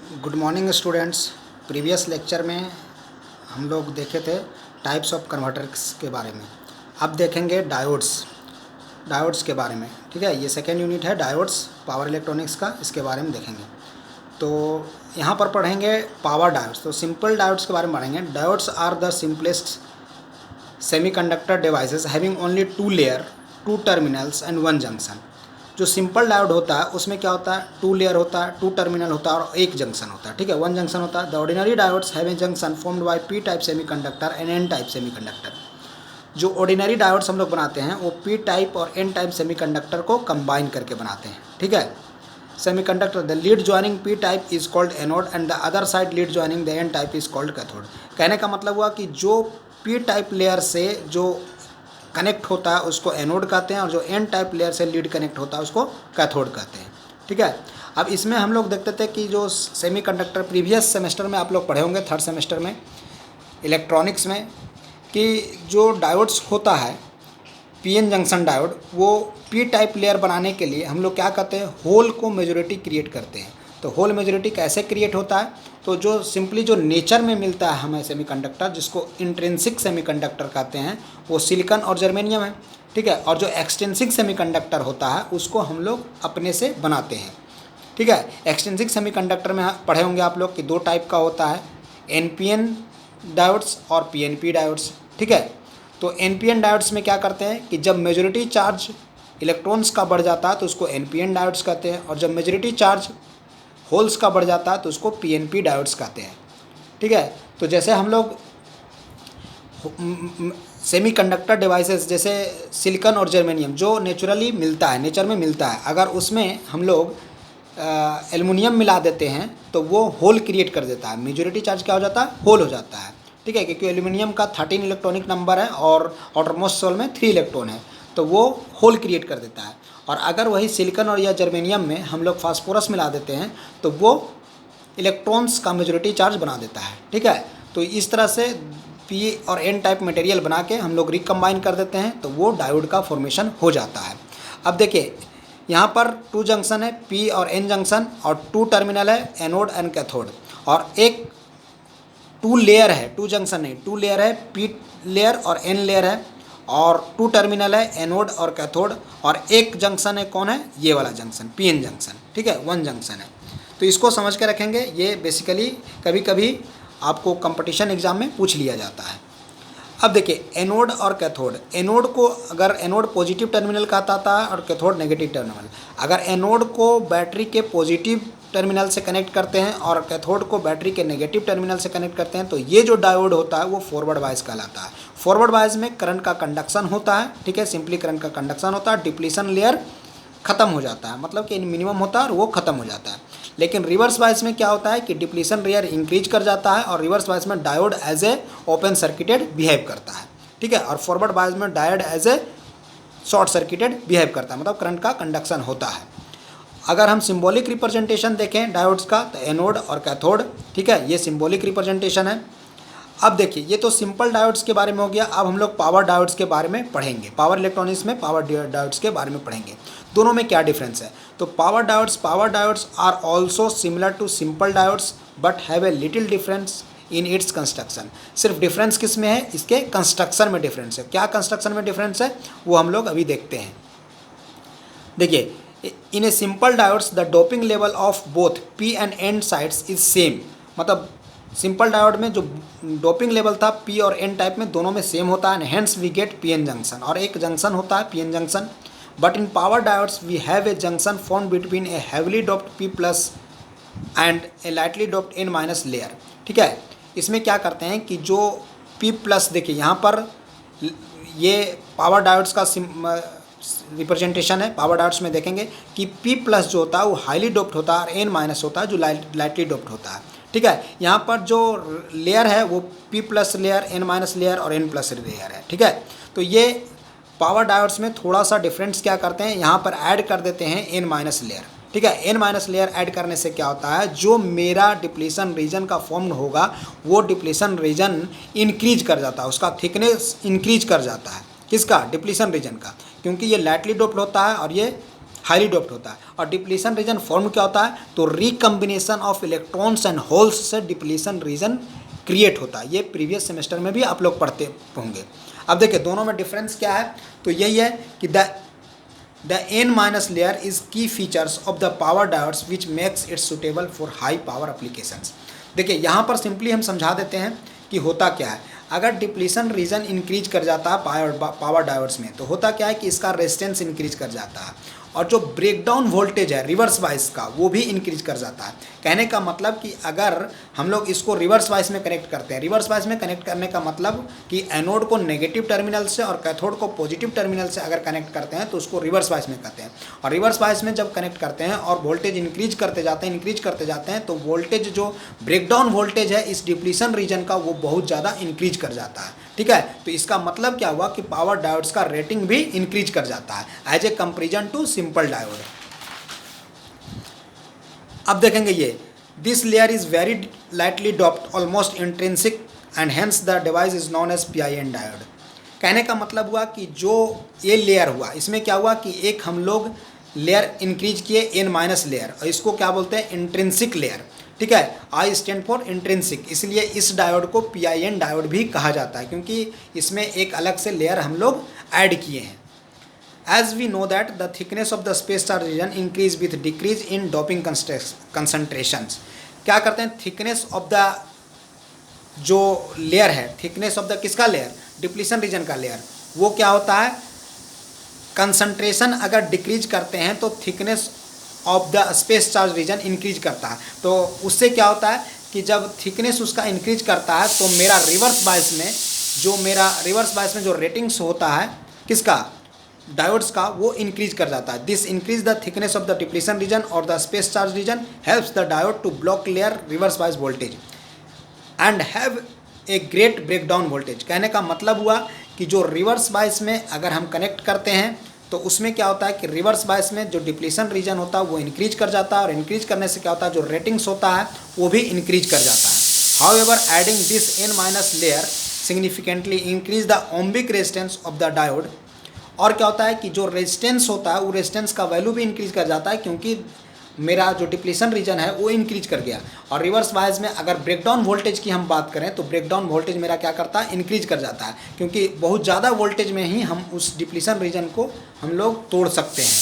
Good morning students. Previous lecture में हम लोग देखे थे टाइप्स ऑफ कन्वर्टर्स के बारे में। अब देखेंगे डायोड्स के बारे में। ठीक है, ये सेकेंड यूनिट है डायोड्स पावर इलेक्ट्रॉनिक्स का, इसके बारे में देखेंगे। तो यहाँ पर पढ़ेंगे पावर डायोड्स। तो सिंपल डायोड्स के बारे में पढ़ेंगे। Diodes are the simplest semiconductor devices having only two layer, two terminals and one junction. जो सिंपल डायोड होता है उसमें क्या होता है, टू लेयर होता है, टू टर्मिनल होता है और एक जंक्शन होता है। ठीक है, वन जंक्शन होता है। The ordinary diodes have a junction formed by P type semiconductor and N type semiconductor. जो ऑर्डिनरी डायोड्स हम लोग बनाते हैं वो पी टाइप और एन टाइप सेमीकंडक्टर को कंबाइन करके बनाते हैं। ठीक है, semiconductor the lead joining P type is called anode and the other side lead joining the N type is called cathode. कहने का मतलब हुआ कि जो पी टाइप लेयर से जो कनेक्ट होता है उसको एनोड कहते हैं और जो एन टाइप लेयर से लीड कनेक्ट होता है उसको कैथोड कहते हैं। ठीक है, अब इसमें हम लोग देखते थे कि जो सेमीकंडक्टर प्रीवियस सेमेस्टर में आप लोग पढ़े होंगे, थर्ड सेमेस्टर में इलेक्ट्रॉनिक्स में, कि जो डायोड्स होता है पीएन जंक्शन डायोड, वो पी टाइप लेयर बनाने के लिए हम लोग क्या करते हैं, होल को मेजॉरिटी क्रिएट करते हैं। तो होल मेजॉरिटी कैसे क्रिएट होता है, तो जो सिंपली जो नेचर में मिलता है हमें सेमीकंडक्टर, जिसको इंट्रिंसिक सेमीकंडक्टर कहते हैं, वो सिलिकॉन और जर्मेनियम है। ठीक है, और जो एक्सट्रिंसिक सेमीकंडक्टर होता है उसको हम लोग अपने से बनाते हैं। ठीक है, एक्सट्रिंसिक सेमीकंडक्टर में पढ़े होंगे आप लोग कि दो टाइप का होता है, एनपीएन डायोड्स और पीएनपी डायोड्स। ठीक है, तो एनपीएन डायोड्स में क्या करते हैं कि जब मेजॉरिटी चार्ज इलेक्ट्रॉन्स का बढ़ जाता है तो उसको एनपीएन डायोड्स कहते हैं, और जब मेजॉरिटी चार्ज होल्स का बढ़ जाता है तो उसको पीएनपी डायोड्स कहते हैं। ठीक है, तो जैसे हम लोग सेमीकंडक्टर डिवाइसेस जैसे सिलिकॉन और जर्मेनियम जो नेचुरली मिलता है, नेचर में मिलता है, अगर उसमें हम लोग एल्युमिनियम मिला देते हैं तो वो होल क्रिएट कर देता है। मेजॉरिटी चार्ज क्या हो जाता है, होल हो जाता है। ठीक है, क्योंकि एल्युमिनियम का 13 इलेक्ट्रॉनिक नंबर है और आउटरमोस्ट शेल में 3 इलेक्ट्रॉन है, तो वो होल क्रिएट कर देता है। और अगर वही सिलिकॉन और या जर्मेनियम में हम लोग फास्फोरस मिला देते हैं तो वो इलेक्ट्रॉन्स का मेजॉरिटी चार्ज बना देता है। ठीक है, तो इस तरह से पी और एन टाइप मटेरियल बना के हम लोग रिकम्बाइन कर देते हैं तो वो डायोड का फॉर्मेशन हो जाता है। अब देखिए यहाँ पर टू जंक्शन है, पी और एन जंक्शन, और टू टर्मिनल है, एनोड एंड कैथोड, और एक टू लेयर है, टू जंक्शन नहीं, टू लेयर है, पी लेयर और एन लेयर है, और टू टर्मिनल है, एनोड और कैथोड, और एक जंक्शन है, कौन है, ये वाला जंक्शन, पीएन जंक्शन। ठीक है, वन जंक्शन है। तो इसको समझ के रखेंगे, ये बेसिकली कभी कभी आपको कंपटीशन एग्जाम में पूछ लिया जाता है। अब देखिए एनोड और कैथोड। एनोड को अगर एनोड पॉजिटिव टर्मिनल कहता था और कैथोड नेगेटिव टर्मिनल। अगर एनोड को बैटरी के पॉजिटिव टर्मिनल से कनेक्ट करते हैं और कैथोड को बैटरी के नेगेटिव टर्मिनल से कनेक्ट करते हैं तो ये जो डायोड होता है वो फॉरवर्ड बायस कहलाता है। फॉरवर्ड बायस में करंट का कंडक्शन होता है। ठीक है, सिंपली करंट का कंडक्शन होता है, डिप्लीशन लेयर ख़त्म हो जाता है, मतलब कि मिनिमम होता है और वो ख़त्म हो जाता है। लेकिन रिवर्स बायस में क्या होता है कि डिप्लीशन लेयर इंक्रीज कर जाता है और रिवर्स बायस में diode as a open circuited behave करता है। ठीक है, और फॉरवर्ड बायस में diode as a short circuited behave करता है, मतलब करंट का कंडक्शन होता है। अगर हम सिंबॉलिक रिप्रेजेंटेशन देखें डायोड्स का तो एनोड और कैथोड। ठीक है, ये सिंबॉलिक रिप्रेजेंटेशन है। अब देखिए ये तो सिंपल डायोड्स के बारे में हो गया। अब हम लोग पावर डायोड्स के बारे में पढ़ेंगे। पावर इलेक्ट्रॉनिक्स में पावर डायोड्स के बारे में पढ़ेंगे, दोनों में क्या डिफरेंस है। तो power diodes are also similar to simple diodes but have a little difference in its construction. सिर्फ डिफरेंस किस में है, इसके कंस्ट्रक्शन में डिफरेंस है। क्या कंस्ट्रक्शन में डिफरेंस है वो हम लोग अभी देखते हैं। देखिए in a simple diodes the doping level of both P and N sides is same. मतलब सिंपल डायोड में जो डोपिंग लेवल था पी और एन टाइप में दोनों में सेम होता है, hence we get PN junction, और एक जंक्शन होता है PN junction. But in power diodes we have a junction form between a heavily doped P plus and a lightly doped N minus layer. ठीक है, इसमें क्या करते हैं कि जो पी प्लस, देखिए यहाँ पर ये पावर डायोड्स का रिप्रेजेंटेशन है। पावर डायोड्स में देखेंगे कि पी प्लस जो होता है वो हाईली डोप्ड होता है और एन माइनस होता है जो लाइटली डोप्ड होता है। ठीक है, यहाँ पर जो लेयर है वो P plus layer, N minus layer और एन प्लस लेयर है। ठीक है, तो ये पावर डायोड्स में थोड़ा सा डिफरेंस क्या करते हैं, यहाँ पर ऐड कर देते हैं एन माइनस लेयर। ठीक है, एन माइनस लेयर ऐड करने से क्या होता है, जो मेरा डिप्लीशन रीजन का फॉर्म होगा वो डिप्लीशन रीजन इंक्रीज कर जाता है, उसका थिकनेस इंक्रीज कर जाता है। किसका, डिप्लीशन रीजन का, क्योंकि ये लाइटली डोप्ड होता है और ये हाईली डोप्ड होता है। और डिप्लीशन रीजन फॉर्म क्या होता है, तो recombination of electrons and holes से डिप्लीशन रीजन क्रिएट होता है। ये प्रीवियस सेमेस्टर में भी आप लोग पढ़ते होंगे। अब देखिए दोनों में डिफरेंस क्या है, तो यही है कि the N minus layer is key features of the power diodes which makes it suitable for high power applications. देखिए यहाँ पर सिंपली हम समझा देते हैं कि होता क्या है। अगर डिप्लीशन रीजन इंक्रीज कर जाता है पावर डायोड्स में, तो होता क्या है कि इसका रेजिस्टेंस इंक्रीज कर जाता है, और जो ब्रेकडाउन वोल्टेज है रिवर्स वाइस का वो भी इंक्रीज कर जाता है। कहने का मतलब कि अगर हम लोग इसको रिवर्स वाइस में कनेक्ट करते हैं, रिवर्स वाइस में कनेक्ट करने का मतलब कि एनोड को नेगेटिव टर्मिनल से और कैथोड को पॉजिटिव टर्मिनल से अगर कनेक्ट करते हैं तो उसको रिवर्स वाइस में कहते हैं। और रिवर्स वाइस में जब कनेक्ट करते हैं और वोल्टेज इंक्रीज करते जाते हैं तो वोल्टेज जो ब्रेकडाउन वोल्टेज है इस डिप्लीशन रीजन का वो बहुत ज़्यादा इंक्रीज कर जाता है। ठीक है, तो इसका मतलब क्या हुआ कि पावर डायोड्स का रेटिंग भी इंक्रीज कर जाता है as a comparison to simple diode. अब देखेंगे ये this layer is very lightly doped almost intrinsic and hence the device is known as PIN diode. कहने का मतलब हुआ कि जो ये लेयर हुआ इसमें क्या हुआ कि एक हम लोग लेयर इंक्रीज किए n माइनस लेयर, और इसको क्या बोलते हैं, इंट्रिंसिक लेयर। ठीक है, I स्टैंड फॉर इंट्रिंसिक, इसलिए इस डायोड को PIN डायोड भी कहा जाता है क्योंकि इसमें एक अलग से लेयर हम लोग ऐड किए हैं। As we know that the thickness of the space charge region increase with decrease in doping concentrations. क्या करते हैं, थिकनेस ऑफ द जो लेयर है, थिकनेस ऑफ द किसका लेयर, डिप्लीशन रीजन का लेयर, वो क्या होता है, कंसंट्रेशन अगर डिक्रीज करते हैं तो thickness of the space charge region increase करता है। तो उससे क्या होता है कि जब थिकनेस उसका इंक्रीज करता है तो मेरा रिवर्स बायस में जो रेटिंग्स होता है किसका, डायोड्स का, वो इंक्रीज कर जाता है। This increase the thickness of the depletion region और the space charge region helps the diode to block layer reverse bias voltage and have a great breakdown voltage. कहने का मतलब हुआ कि जो रिवर्स बायस में अगर हम कनेक्ट करते हैं तो उसमें क्या होता है कि रिवर्स बायस में जो डिप्लीशन रीजन होता है वो इंक्रीज कर जाता है, और इंक्रीज करने से क्या होता है जो रेटिंग्स होता है वो भी इंक्रीज कर जाता है। However adding this n minus layer significantly increase the ohmic resistance of the diode. और क्या होता है कि जो रेजिस्टेंस होता है वो रेजिस्टेंस का वैल्यू भी इंक्रीज कर जाता है क्योंकि मेरा जो डिप्लीशन रीजन है वो इंक्रीज कर गया। और रिवर्स बायस में अगर ब्रेकडाउन वोल्टेज की हम बात करें तो ब्रेकडाउन वोल्टेज मेरा क्या करता है, इंक्रीज कर जाता है, क्योंकि बहुत ज़्यादा वोल्टेज में ही हम उस डिप्लीशन रीजन को हम लोग तोड़ सकते हैं।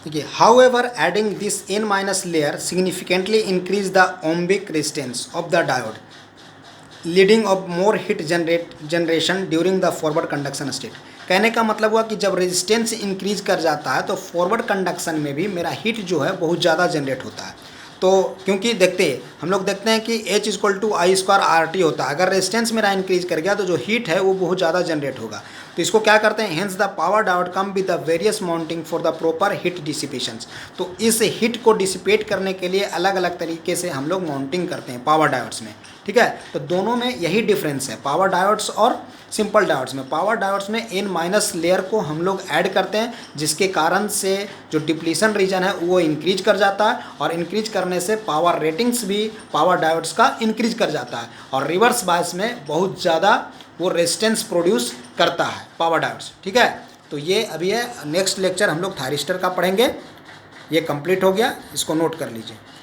देखिए, however adding this n minus layer significantly increase the ohmic resistance of the diode leading of more heat generation during the forward conduction state. कहने का मतलब हुआ कि जब रेजिस्टेंस इंक्रीज कर जाता है तो फॉरवर्ड कंडक्शन में भी मेरा हीट जो है बहुत ज़्यादा जनरेट होता है। तो क्योंकि हम लोग देखते हैं कि H = I² RT होता है। अगर रेजिस्टेंस मेरा इंक्रीज कर गया तो जो हीट है वो बहुत ज़्यादा जनरेट होगा। तो इसको क्या करते हैं, hence the power diode come with the various mounting for the proper heat dissipations. तो इस हीट को डिसिपेट करने के लिए अलग अलग तरीके से हम लोग माउंटिंग करते हैं पावर डायोड्स में। ठीक है, तो दोनों में यही डिफरेंस है, पावर डायोड्स और सिंपल डायोड्स में। पावर डायोड्स में n माइनस लेयर को हम लोग ऐड करते हैं जिसके कारण से जो डिप्लीशन रीजन है वो इंक्रीज कर जाता है, और इंक्रीज करने से पावर रेटिंग्स भी पावर डायोड्स का इंक्रीज कर जाता है, और रिवर्स बायस में बहुत ज़्यादा वो रेजिस्टेंस प्रोड्यूस करता है पावर डायोड्स। ठीक है, तो ये अभी है, नेक्स्ट लेक्चर हम लोग थायरिस्टर का पढ़ेंगे। ये कंप्लीट हो गया, इसको नोट कर लीजिए।